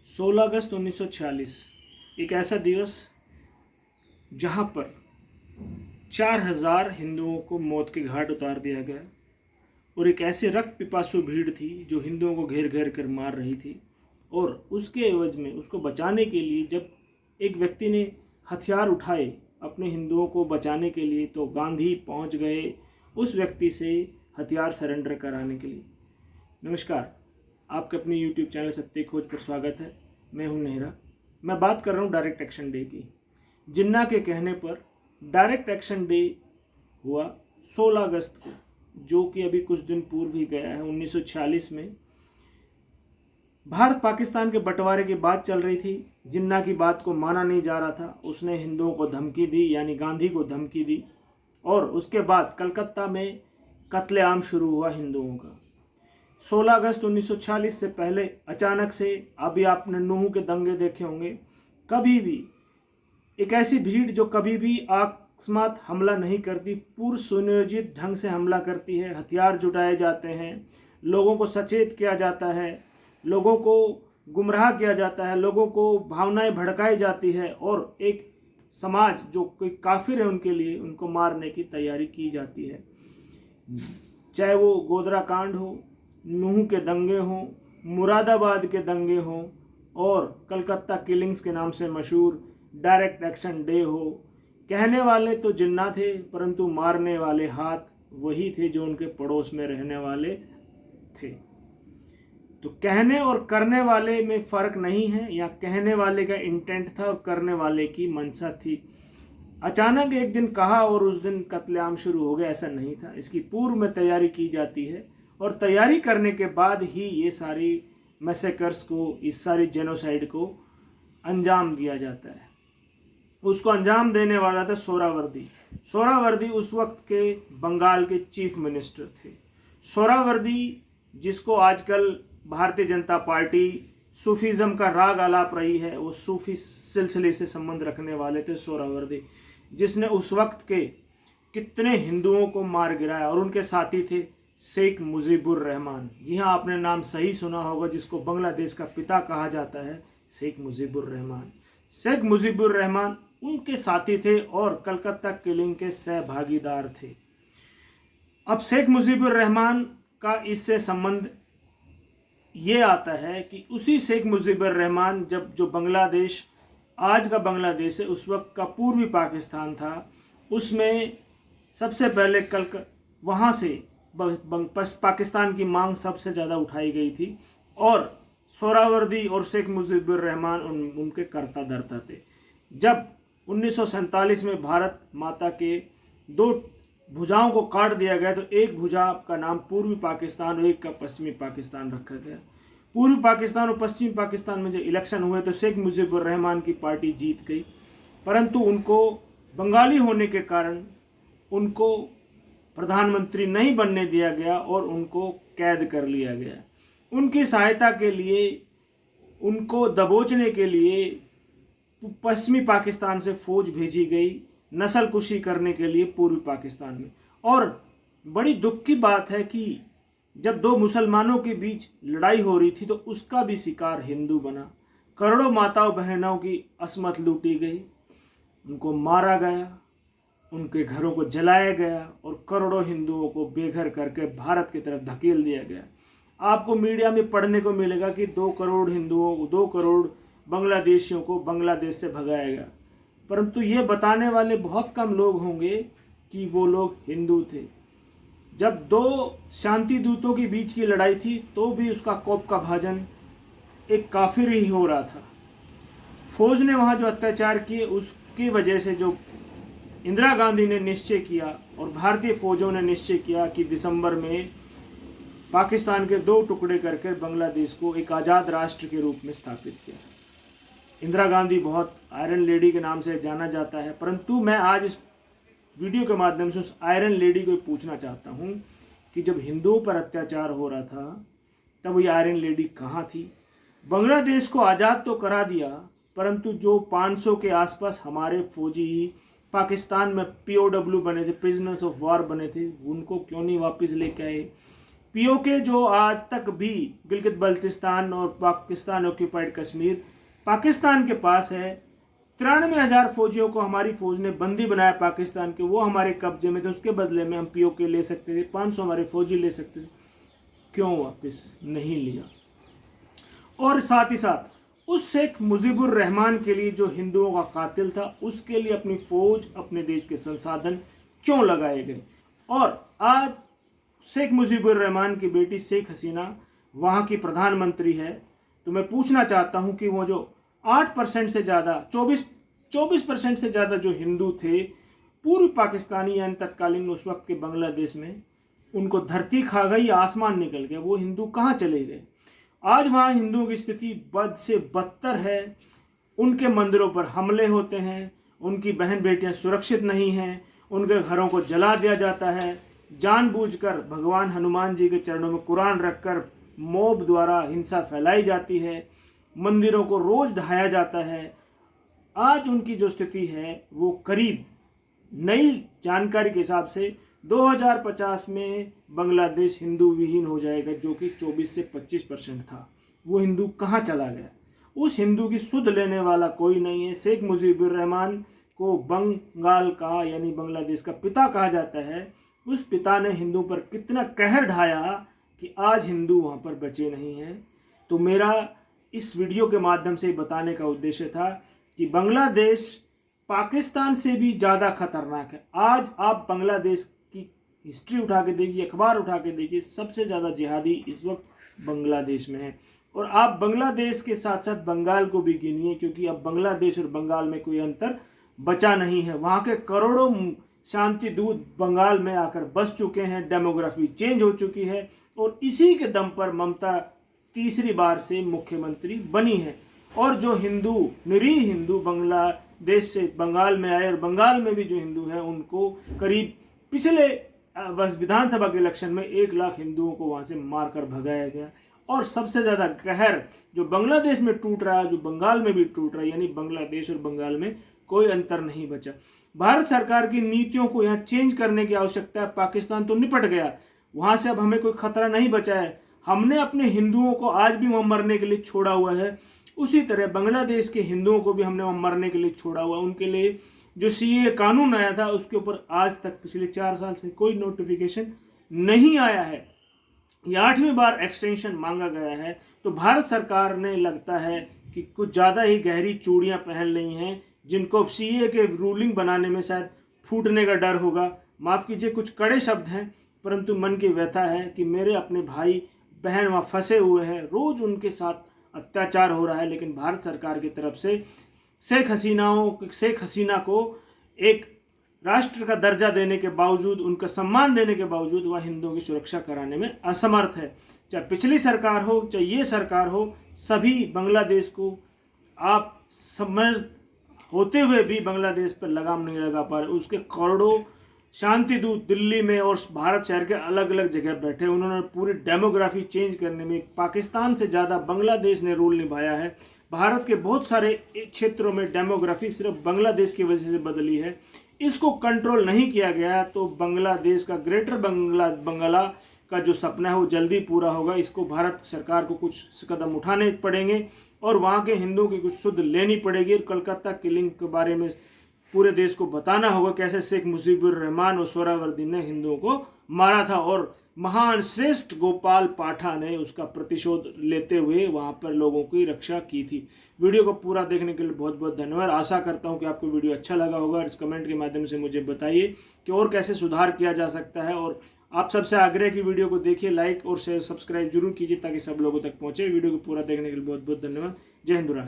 16 अगस्त 1946 एक ऐसा दिवस जहां पर 4000 हिंदुओं को मौत के घाट उतार दिया गया और एक ऐसे रक्त पिपासु भीड़ थी जो हिंदुओं को घेर घेर कर मार रही थी। और उसके एवज में उसको बचाने के लिए जब एक व्यक्ति ने हथियार उठाए अपने हिंदुओं को बचाने के लिए, तो गांधी पहुंच गए उस व्यक्ति से हथियार सरेंडर कराने के लिए। नमस्कार, आपके अपने YouTube चैनल सत्य खोज पर स्वागत है। मैं हूं नेहरा। मैं बात कर रहा हूं डायरेक्ट एक्शन डे की। जिन्ना के कहने पर डायरेक्ट एक्शन डे हुआ 16 अगस्त को, जो कि अभी कुछ दिन पूर्व ही गया है। 1946 में भारत पाकिस्तान के बंटवारे की बात चल रही थी। जिन्ना की बात को माना नहीं जा रहा था। उसने हिंदुओं को धमकी दी, यानी गांधी को धमकी दी, और उसके बाद कलकत्ता में कत्लेआम शुरू हुआ हिंदुओं का। 16 अगस्त 1946 से पहले अचानक से, अभी आपने नूह के दंगे देखे होंगे, कभी भी एक ऐसी भीड़ जो कभी भी अकस्मात हमला नहीं करती, पूर्व सुनियोजित ढंग से हमला करती है। हथियार जुटाए जाते हैं, लोगों को सचेत किया जाता है, लोगों को गुमराह किया जाता है, लोगों को भावनाएं भड़काई जाती है, और एक समाज जो कोई काफिर है उनके लिए उनको मारने की तैयारी की जाती है। चाहे वो गोधरा कांड हो, नूह के दंगे हों, मुरादाबाद के दंगे हों, और कलकत्ता किलिंग्स के नाम से मशहूर डायरेक्ट एक्शन डे हो। कहने वाले तो जिन्ना थे, परंतु मारने वाले हाथ वही थे जो उनके पड़ोस में रहने वाले थे। तो कहने और करने वाले में फ़र्क नहीं है, या कहने वाले का इंटेंट था और करने वाले की मंशा थी। अचानक एक दिन कहा और उस दिन कत्लेआम शुरू हो गया, ऐसा नहीं था। इसकी पूर्व में तैयारी की जाती है, और तैयारी करने के बाद ही ये सारी मैसेकर्स को, इस सारी जेनोसाइड को अंजाम दिया जाता है। उसको अंजाम देने वाला था सोहरावर्दी। सोहरावर्दी उस वक्त के बंगाल के चीफ मिनिस्टर थे। सोहरावर्दी, जिसको आजकल भारतीय जनता पार्टी सूफीज़म का राग आलाप रही है, वो सूफी सिलसिले से संबंध रखने वाले थे सोहरावर्दी, जिसने उस वक्त के कितने हिंदुओं को मार गिराया। और उनके साथी थे शेख मुजीबुर रहमान। जी हाँ, आपने नाम सही सुना होगा, जिसको बांग्लादेश का पिता कहा जाता है, शेख मुजीबुर रहमान। शेख मुजीबुर रहमान उनके साथी थे और कलकत्ता किलिंग के सहभागीदार थे। अब शेख मुजीबुर रहमान का इससे संबंध ये आता है कि उसी शेख मुजीबुर रहमान, जब जो बांग्लादेश, आज का बांग्लादेश है, उस वक्त का पूर्वी पाकिस्तान था, उसमें सबसे पहले वहाँ से पाकिस्तान की मांग सबसे ज़्यादा उठाई गई थी, और सोहरावर्दी और शेख मुजीबुर रहमान उनके कर्ता धर्ता थे। जब 1947 में भारत माता के दो भुजाओं को काट दिया गया, तो एक भुजा का नाम पूर्वी पाकिस्तान और एक का पश्चिमी पाकिस्तान रखा गया। पूर्वी पाकिस्तान और पश्चिमी पाकिस्तान में जब इलेक्शन हुए तो शेख मुजीबुर रहमान की पार्टी जीत गई, परंतु उनको बंगाली होने के कारण उनको प्रधानमंत्री नहीं बनने दिया गया और उनको कैद कर लिया गया। उनकी सहायता के लिए, उनको दबोचने के लिए पश्चिमी पाकिस्तान से फौज भेजी गई, नस्लकुशी करने के लिए पूर्वी पाकिस्तान में। और बड़ी दुख की बात है कि जब दो मुसलमानों के बीच लड़ाई हो रही थी, तो उसका भी शिकार हिंदू बना। करोड़ों माताओं बहनों की असमत लूटी गई, उनको मारा गया, उनके घरों को जलाया गया, और करोड़ों हिंदुओं को बेघर करके भारत की तरफ धकेल दिया गया। आपको मीडिया में पढ़ने को मिलेगा कि 2 करोड़ हिंदुओं, 2 करोड़ बांग्लादेशियों को बांग्लादेश से भगाया गया, परंतु ये बताने वाले बहुत कम लोग होंगे कि वो लोग हिंदू थे। जब 2 शांति दूतों के बीच की लड़ाई थी, तो भी उसका कोप का भाजन एक काफिर ही हो रहा था। फौज ने वहाँ जो अत्याचार किए, उसकी वजह से जो इंदिरा गांधी ने निश्चय किया और भारतीय फौजों ने निश्चय किया कि दिसंबर में पाकिस्तान के 2 टुकड़े करके बांग्लादेश को एक आज़ाद राष्ट्र के रूप में स्थापित किया। इंदिरा गांधी बहुत आयरन लेडी के नाम से जाना जाता है, परंतु मैं आज इस वीडियो के माध्यम से उस आयरन लेडी को पूछना चाहता हूँ कि जब हिंदुओं पर अत्याचार हो रहा था, तब ये आयरन लेडी कहाँ थी? बांग्लादेश को आज़ाद तो करा दिया, परंतु जो 500 के आसपास हमारे फौजी पाकिस्तान में POW बने थे, प्रिजनर्स ऑफ वार बने थे, उनको क्यों नहीं वापस लेके आए? पीओके जो आज तक भी गिलगित बल्तिस्तान और पाकिस्तान ऑक्यूपाइड कश्मीर पाकिस्तान के पास है, 93,000 फौजियों को हमारी फौज ने बंदी बनाया पाकिस्तान के, वो हमारे कब्जे में थे। उसके बदले में हम पीओके ले सकते थे, 500 हमारे फौजी ले सकते थे, क्यों वापस नहीं लिया? और साथ ही साथ उस शेख मुजीबुर रहमान के लिए जो हिंदुओं का कातिल था, उसके लिए अपनी फौज, अपने देश के संसाधन क्यों लगाए गए? और आज शेख मुजीबुर रहमान की बेटी शेख हसीना वहाँ की प्रधानमंत्री है, तो मैं पूछना चाहता हूँ कि वो जो 8% से ज़्यादा 24% से ज़्यादा जो हिंदू थे पूर्व पाकिस्तानी यानी तत्कालीन उस वक्त के बांग्लादेश में, उनको धरती खा गई, आसमान निकल गया, वो हिंदू कहाँ चले गए? आज वहाँ हिंदुओं की स्थिति बद से बदतर है। उनके मंदिरों पर हमले होते हैं, उनकी बहन बेटियां सुरक्षित नहीं हैं, उनके घरों को जला दिया जाता है, जानबूझकर भगवान हनुमान जी के चरणों में कुरान रखकर मॉब द्वारा हिंसा फैलाई जाती है, मंदिरों को रोज ढहाया जाता है। आज उनकी जो स्थिति है वो करीब नई जानकारी के हिसाब से 2050 में बांग्लादेश हिंदू विहीन हो जाएगा, जो कि 24 से 25% था। वो हिंदू कहाँ चला गया? उस हिंदू की सुध लेने वाला कोई नहीं है। शेख मुजीबुर रहमान को बंगाल का यानी बांग्लादेश का पिता कहा जाता है। उस पिता ने हिंदू पर कितना कहर ढाया कि आज हिंदू वहाँ पर बचे नहीं हैं। तो मेरा इस वीडियो के माध्यम से बताने का उद्देश्य था कि बांग्लादेश पाकिस्तान से भी ज़्यादा खतरनाक है। आज आप बांग्लादेश की हिस्ट्री उठा के देखिए, अखबार उठा के देखिए, सबसे ज़्यादा जिहादी इस वक्त बांग्लादेश में है। और आप बांग्लादेश के साथ साथ बंगाल को भी गिनिए, क्योंकि अब बांग्लादेश और बंगाल में कोई अंतर बचा नहीं है। वहाँ के करोड़ों शांति दूत बंगाल में आकर बस चुके हैं, डेमोग्राफी चेंज हो चुकी है, और इसी के दम पर ममता तीसरी बार से मुख्यमंत्री बनी है। और जो हिंदू, निरीह हिंदू बांग्लादेश से बंगाल में आए, और बंगाल में भी जो हिंदू हैं उनको करीब पिछले विधानसभा के इलेक्शन में 1 लाख हिंदुओं को वहाँ से मारकर भगाया गया। और सबसे ज़्यादा कहर जो बांग्लादेश में टूट रहा है, जो बंगाल में भी टूट रहा है, यानी बांग्लादेश और बंगाल में कोई अंतर नहीं बचा। भारत सरकार की नीतियों को यहाँ चेंज करने की आवश्यकता है। पाकिस्तान तो निपट गया, वहाँ से अब हमें कोई खतरा नहीं बचा है। हमने अपने हिंदुओं को आज भी वहाँ मरने के लिए छोड़ा हुआ है, उसी तरह बांग्लादेश के हिंदुओं को भी हमने वहाँ मरने के लिए छोड़ा हुआ है। उनके लिए जो सीए कानून आया था उसके ऊपर आज तक पिछले 4 साल से कोई नोटिफिकेशन नहीं आया है। ये 8वीं बार एक्सटेंशन मांगा गया है। तो भारत सरकार ने लगता है कि कुछ ज़्यादा ही गहरी चूड़ियाँ पहन ली हैं, जिनको सीए के रूलिंग बनाने में शायद फूटने का डर होगा। माफ़ कीजिए, कुछ कड़े शब्द हैं, परंतु मन की व्यथा है कि मेरे अपने भाई बहन वहाँ फंसे हुए हैं, रोज़ उनके साथ अत्याचार हो रहा है। लेकिन भारत सरकार की तरफ से शेख हसीना को एक राष्ट्र का दर्जा देने के बावजूद, उनका सम्मान देने के बावजूद वह हिंदुओं की सुरक्षा कराने में असमर्थ है। चाहे पिछली सरकार हो, चाहे ये सरकार हो, सभी बांग्लादेश को आप समझ होते हुए भी बांग्लादेश पर लगाम नहीं लगा पा रहे। उसके करोड़ों शांति दूत दिल्ली में और भारत शहर के अलग अलग जगह बैठे, उन्होंने पूरी डेमोग्राफी चेंज करने में पाकिस्तान से ज़्यादा बांग्लादेश ने रोल निभाया है। भारत के बहुत सारे क्षेत्रों में डेमोग्राफी सिर्फ बांग्लादेश की वजह से बदली है। इसको कंट्रोल नहीं किया गया तो बांग्लादेश का ग्रेटर बंगाला का जो सपना है वो जल्दी पूरा होगा। इसको भारत सरकार को कुछ कदम उठाने पड़ेंगे और वहाँ के हिंदुओं की कुछ सुध लेनी पड़ेगी। और कलकत्ता किलिंग के बारे में पूरे देश को बताना होगा, कैसे शेख मुजीबुर रहमान और सोहरावर्दी ने हिंदुओं को मारा था, और महान श्रेष्ठ गोपाल पाठा ने उसका प्रतिशोध लेते हुए वहाँ पर लोगों की रक्षा की थी। वीडियो को पूरा देखने के लिए बहुत बहुत धन्यवाद। आशा करता हूँ कि आपको वीडियो अच्छा लगा होगा। इस कमेंट के माध्यम से मुझे बताइए कि और कैसे सुधार किया जा सकता है। और आप सबसे आग्रह की वीडियो को देखिए, लाइक और शेयर सब्सक्राइब जरूर कीजिए ताकि सब लोगों तक पहुँचे। वीडियो को पूरा देखने के लिए बहुत बहुत धन्यवाद। जय हिंद।